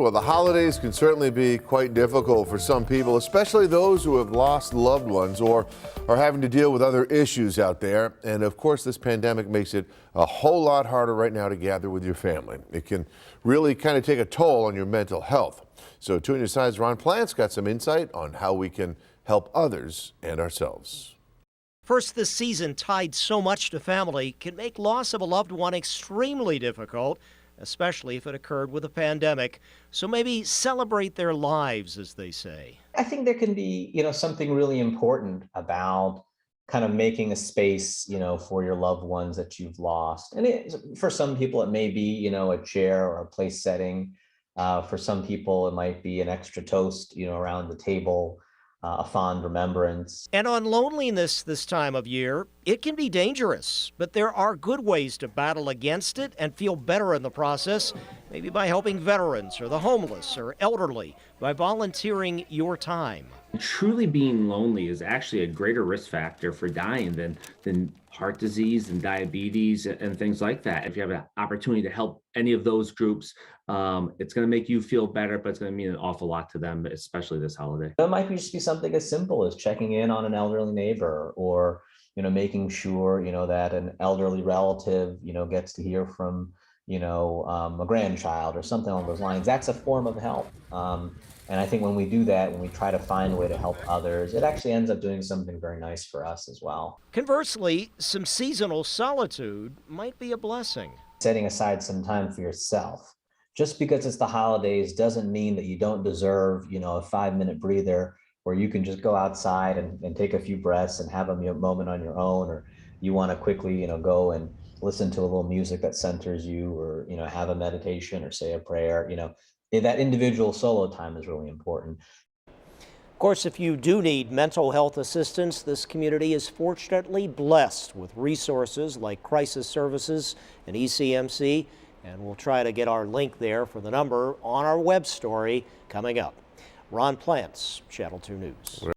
Well, the holidays can certainly be quite difficult for some people, especially those who have lost loved ones or are having to deal with other issues out there. And of course, this pandemic makes it a whole lot harder right now to gather with your family. It can really kind of take a toll on your mental health. So 2 on your side's Ron Plant's got some insight on how we can help others and ourselves. First, this season tied so much to family can make loss of a loved one extremely difficult, especially if it occurred with a pandemic. So maybe celebrate their lives, as they say. I think there can be, something really important about kind of making a space, for your loved ones that you've lost. And for some people, it may be, a chair or a place setting. For some people, it might be an extra toast, around the table. A fond remembrance. And on loneliness this time of year, it can be dangerous, but there are good ways to battle against it and feel better in the process, maybe by helping veterans or the homeless or elderly, by volunteering your time. Truly being lonely is actually a greater risk factor for dying than heart disease and diabetes and things like that. If you have an opportunity to help any of those groups, it's going to make you feel better, but it's going to mean an awful lot to them, especially this holiday. It might just be something as simple as checking in on an elderly neighbor, or making sure that an elderly relative gets to hear from a grandchild or something along those lines. That's a form of help. And I think when we do that, when we try to find a way to help others, it actually ends up doing something very nice for us as well. Conversely, some seasonal solitude might be a blessing. Setting aside some time for yourself. Just because it's the holidays doesn't mean that you don't deserve, a 5-minute breather where you can just go outside and take a few breaths and have a moment on your own, or you want to quickly, go and listen to a little music that centers you, or, have a meditation or say a prayer. That individual solo time is really important. Of course, if you do need mental health assistance, this community is fortunately blessed with resources like crisis services and ECMC, and we'll try to get our link there for the number on our web story coming up. Ron Plant's Channel 2 News.